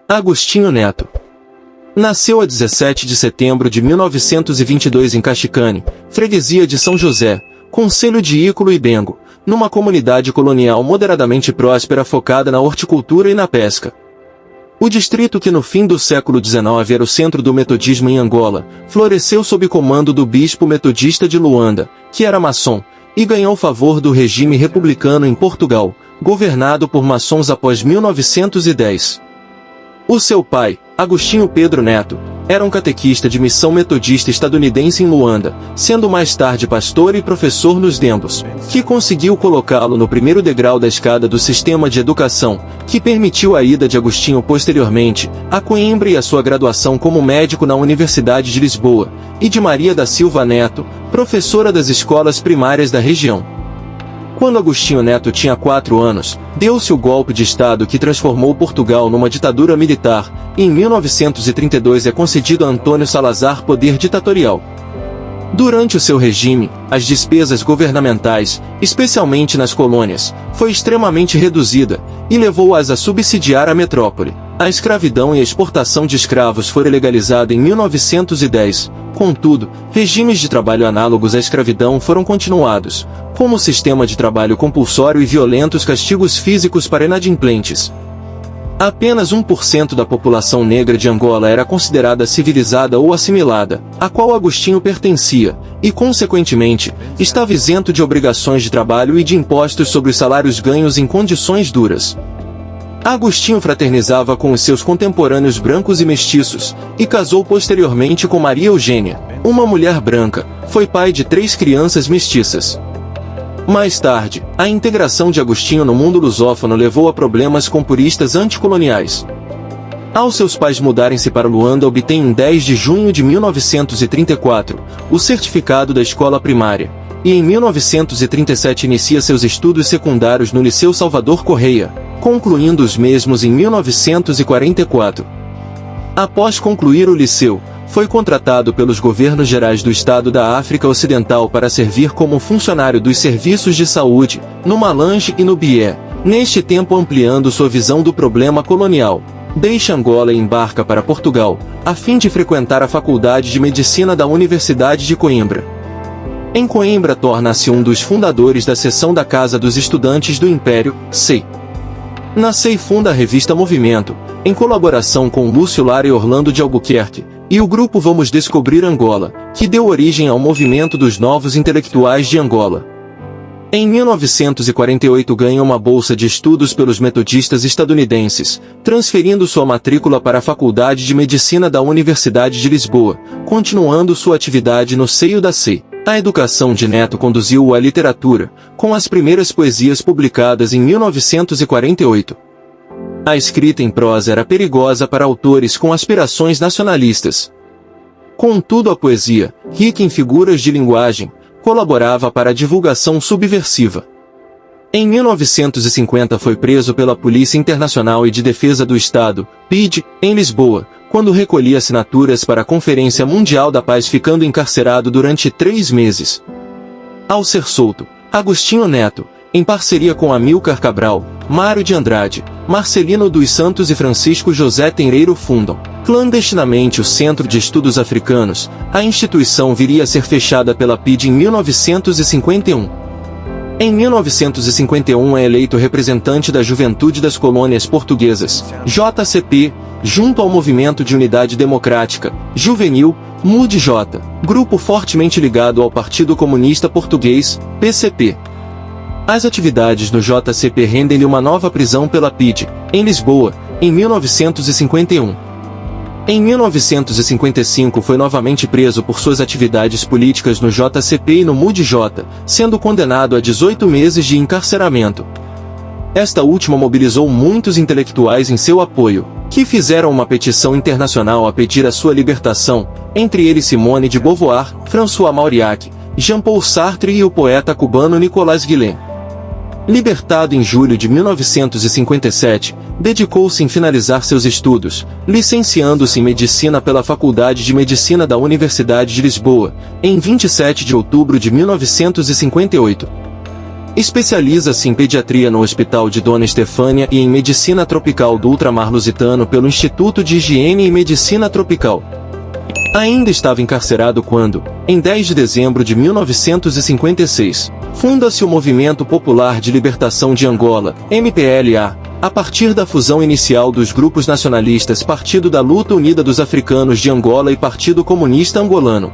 Agostinho Neto nasceu a 17 de setembro de 1922 em Caxicane, freguesia de São José, concelho de Ícolo e Bengo, numa comunidade colonial moderadamente próspera focada na horticultura e na pesca. O distrito, que no fim do século XIX era o centro do metodismo em Angola, floresceu sob comando do bispo metodista de Luanda, que era maçom, e ganhou favor do regime republicano em Portugal, governado por maçons após 1910. O seu pai, Agostinho Pedro Neto, era um catequista de missão metodista estadunidense em Luanda, sendo mais tarde pastor e professor nos Dembos, que conseguiu colocá-lo no primeiro degrau da escada do sistema de educação, que permitiu a ida de Agostinho posteriormente a Coimbra e a sua graduação como médico na Universidade de Lisboa, e de Maria da Silva Neto, professora das escolas primárias da região. Quando Agostinho Neto tinha 4 anos, deu-se o golpe de Estado que transformou Portugal numa ditadura militar, e em 1932 é concedido a Antônio Salazar poder ditatorial. Durante o seu regime, as despesas governamentais, especialmente nas colônias, foi extremamente reduzida, e levou-as a subsidiar a metrópole. A escravidão e a exportação de escravos foram legalizadas em 1910, contudo, regimes de trabalho análogos à escravidão foram continuados, como o sistema de trabalho compulsório e violentos castigos físicos para inadimplentes. Apenas 1% da população negra de Angola era considerada civilizada ou assimilada, a qual Agostinho pertencia, e consequentemente, estava isento de obrigações de trabalho e de impostos sobre os salários ganhos em condições duras. Agostinho fraternizava com os seus contemporâneos brancos e mestiços, e casou posteriormente com Maria Eugênia, uma mulher branca, foi pai de 3 crianças mestiças. Mais tarde, a integração de Agostinho no mundo lusófono levou a problemas com puristas anticoloniais. Ao seus pais mudarem-se para Luanda, obtém em 10 de junho de 1934, o certificado da escola primária, e em 1937 inicia seus estudos secundários no Liceu Salvador Correia, concluindo os mesmos em 1944. Após concluir o liceu, foi contratado pelos governos gerais do Estado da África Ocidental para servir como funcionário dos serviços de saúde, no Malange e no Bié, neste tempo ampliando sua visão do problema colonial. Deixa Angola e embarca para Portugal, a fim de frequentar a Faculdade de Medicina da Universidade de Coimbra. Em Coimbra torna-se um dos fundadores da seção da Casa dos Estudantes do Império, SEI. Na SEI funda a revista Movimento, em colaboração com Lúcio Lara e Orlando de Albuquerque, e o grupo Vamos Descobrir Angola, que deu origem ao movimento dos novos intelectuais de Angola. Em 1948 ganha uma bolsa de estudos pelos metodistas estadunidenses, transferindo sua matrícula para a Faculdade de Medicina da Universidade de Lisboa, continuando sua atividade no seio da SEI. A educação de Neto conduziu-o à literatura, com as primeiras poesias publicadas em 1948. A escrita em prosa era perigosa para autores com aspirações nacionalistas. Contudo, a poesia, rica em figuras de linguagem, colaborava para a divulgação subversiva. Em 1950 foi preso pela Polícia Internacional e de Defesa do Estado, PIDE, em Lisboa, quando recolhia assinaturas para a Conferência Mundial da Paz, ficando encarcerado durante 3 meses. Ao ser solto, Agostinho Neto, em parceria com Amílcar Cabral, Mário de Andrade, Marcelino dos Santos e Francisco José Tenreiro fundam, clandestinamente, o Centro de Estudos Africanos. A instituição viria a ser fechada pela PIDE em 1951. Em 1951 é eleito representante da Juventude das Colônias Portuguesas, JCP, junto ao Movimento de Unidade Democrática, Juvenil, MUDJ, grupo fortemente ligado ao Partido Comunista Português, PCP. As atividades no JCP rendem-lhe uma nova prisão pela PIDE, em Lisboa, em 1951. Em 1955 foi novamente preso por suas atividades políticas no JCP e no MUDJ, sendo condenado a 18 meses de encarceramento. Esta última mobilizou muitos intelectuais em seu apoio, que fizeram uma petição internacional a pedir a sua libertação, entre eles Simone de Beauvoir, François Mauriac, Jean-Paul Sartre e o poeta cubano Nicolás Guilhem. Libertado em julho de 1957, dedicou-se em finalizar seus estudos, licenciando-se em Medicina pela Faculdade de Medicina da Universidade de Lisboa, em 27 de outubro de 1958. Especializa-se em pediatria no Hospital de Dona Estefânia e em medicina tropical do ultramar lusitano pelo Instituto de Higiene e Medicina Tropical. Ainda estava encarcerado quando, em 10 de dezembro de 1956, funda-se o Movimento Popular de Libertação de Angola, MPLA, a partir da fusão inicial dos grupos nacionalistas Partido da Luta Unida dos Africanos de Angola e Partido Comunista Angolano.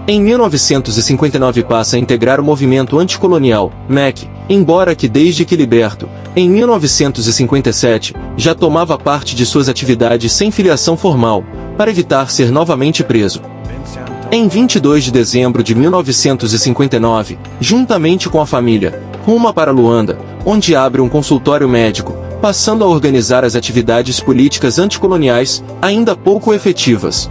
Em 1959 passa a integrar o movimento anticolonial, MEC, embora que desde que liberto, em 1957, já tomava parte de suas atividades sem filiação formal, para evitar ser novamente preso. Em 22 de dezembro de 1959, juntamente com a família, ruma para Luanda, onde abre um consultório médico, passando a organizar as atividades políticas anticoloniais, ainda pouco efetivas.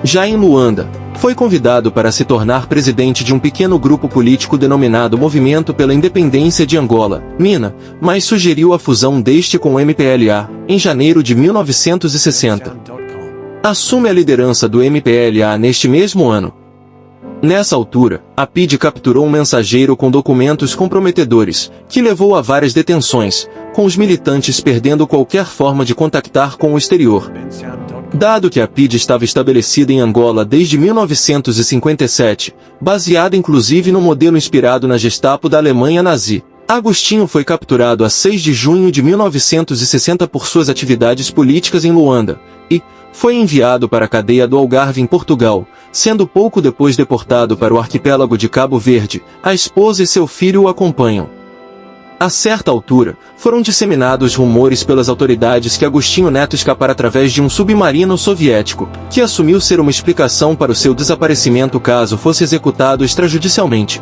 Já em Luanda, foi convidado para se tornar presidente de um pequeno grupo político denominado Movimento pela Independência de Angola, MINA, mas sugeriu a fusão deste com o MPLA, em janeiro de 1960. Assume a liderança do MPLA neste mesmo ano. Nessa altura, a PIDE capturou um mensageiro com documentos comprometedores, que levou a várias detenções, com os militantes perdendo qualquer forma de contactar com o exterior. Dado que a PIDE estava estabelecida em Angola desde 1957, baseada inclusive no modelo inspirado na Gestapo da Alemanha nazi, Agostinho foi capturado a 6 de junho de 1960 por suas atividades políticas em Luanda, e foi enviado para a cadeia do Algarve em Portugal, sendo pouco depois deportado para o arquipélago de Cabo Verde. A esposa e seu filho o acompanham. A certa altura, foram disseminados rumores pelas autoridades que Agostinho Neto escapara através de um submarino soviético, que assumiu ser uma explicação para o seu desaparecimento caso fosse executado extrajudicialmente.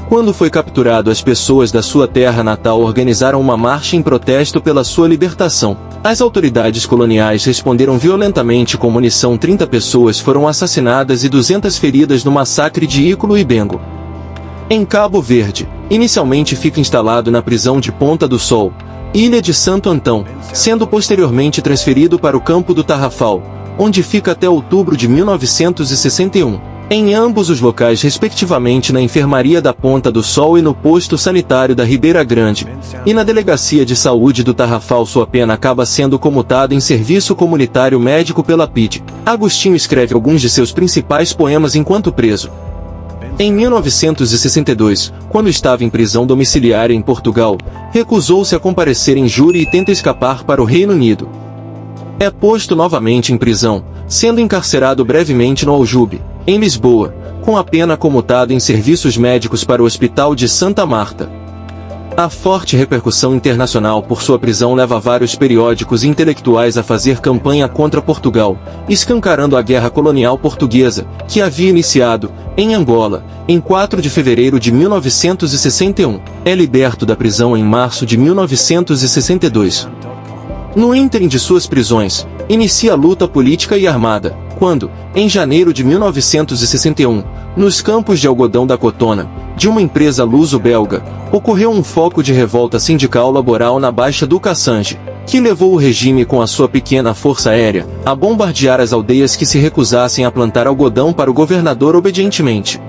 Quando foi capturado, as pessoas da sua terra natal organizaram uma marcha em protesto pela sua libertação. As autoridades coloniais responderam violentamente com munição. 30 pessoas foram assassinadas e 200 feridas no massacre de Ículo e Bengo. Em Cabo Verde, inicialmente fica instalado na prisão de Ponta do Sol, Ilha de Santo Antão, sendo posteriormente transferido para o campo do Tarrafal, onde fica até outubro de 1961. Em ambos os locais, respectivamente na Enfermaria da Ponta do Sol e no Posto Sanitário da Ribeira Grande, e na Delegacia de Saúde do Tarrafal, sua pena acaba sendo comutada em serviço comunitário médico pela PIDE. Agostinho escreve alguns de seus principais poemas enquanto preso. Em 1962, quando estava em prisão domiciliar em Portugal, recusou-se a comparecer em júri e tenta escapar para o Reino Unido. É posto novamente em prisão, sendo encarcerado brevemente no Aljube, em Lisboa, com a pena comutada em serviços médicos para o Hospital de Santa Marta. A forte repercussão internacional por sua prisão leva vários periódicos e intelectuais a fazer campanha contra Portugal, escancarando a guerra colonial portuguesa, que havia iniciado, em Angola, em 4 de fevereiro de 1961. É liberto da prisão em março de 1962. No ínterim de suas prisões, inicia a luta política e armada, quando, em janeiro de 1961, nos campos de algodão da Cotona, de uma empresa luso-belga, ocorreu um foco de revolta sindical laboral na Baixa do Cassange, que levou o regime com a sua pequena força aérea a bombardear as aldeias que se recusassem a plantar algodão para o governador obedientemente.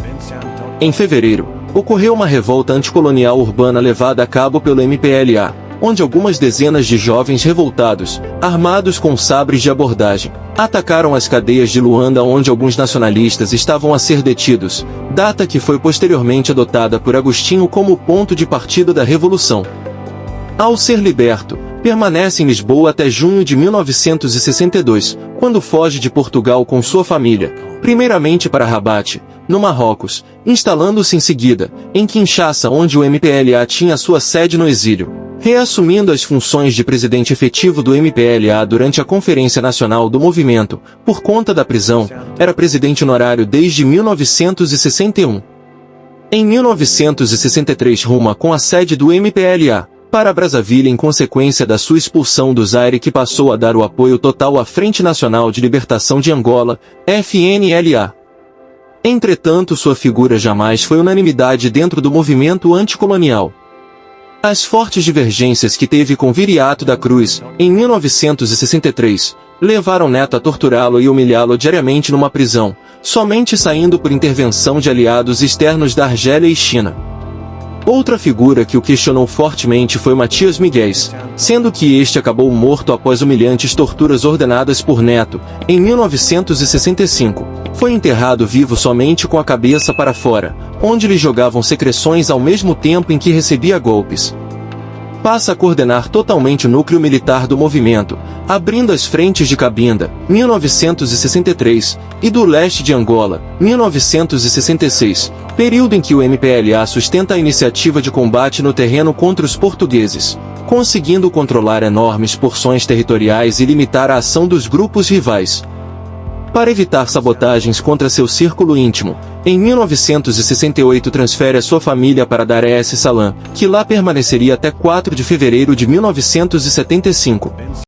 Em fevereiro, ocorreu uma revolta anticolonial urbana levada a cabo pelo MPLA, onde algumas dezenas de jovens revoltados, armados com sabres de abordagem, atacaram as cadeias de Luanda, onde alguns nacionalistas estavam a ser detidos, data que foi posteriormente adotada por Agostinho como ponto de partida da Revolução. Ao ser liberto, permanece em Lisboa até junho de 1962, quando foge de Portugal com sua família, primeiramente para Rabat, no Marrocos, instalando-se em seguida, em Kinshasa, onde o MPLA tinha sua sede no exílio, reassumindo as funções de presidente efetivo do MPLA durante a Conferência Nacional do Movimento. Por conta da prisão, era presidente honorário desde 1961. Em 1963 ruma com a sede do MPLA para Brazzaville em consequência da sua expulsão do Zaire, que passou a dar o apoio total à Frente Nacional de Libertação de Angola, FNLA. Entretanto, sua figura jamais foi unanimidade dentro do movimento anticolonial. As fortes divergências que teve com Viriato da Cruz, em 1963, levaram Neto a torturá-lo e humilhá-lo diariamente numa prisão, somente saindo por intervenção de aliados externos da Argélia e China. Outra figura que o questionou fortemente foi Matias Miguéis, sendo que este acabou morto após humilhantes torturas ordenadas por Neto, em 1965. Foi enterrado vivo somente com a cabeça para fora, onde lhe jogavam secreções ao mesmo tempo em que recebia golpes. Passa a coordenar totalmente o núcleo militar do movimento, abrindo as frentes de Cabinda, 1963, e do leste de Angola, 1966, período em que o MPLA sustenta a iniciativa de combate no terreno contra os portugueses, conseguindo controlar enormes porções territoriais e limitar a ação dos grupos rivais. Para evitar sabotagens contra seu círculo íntimo, em 1968 transfere a sua família para Dar es Salaam, que lá permaneceria até 4 de fevereiro de 1975.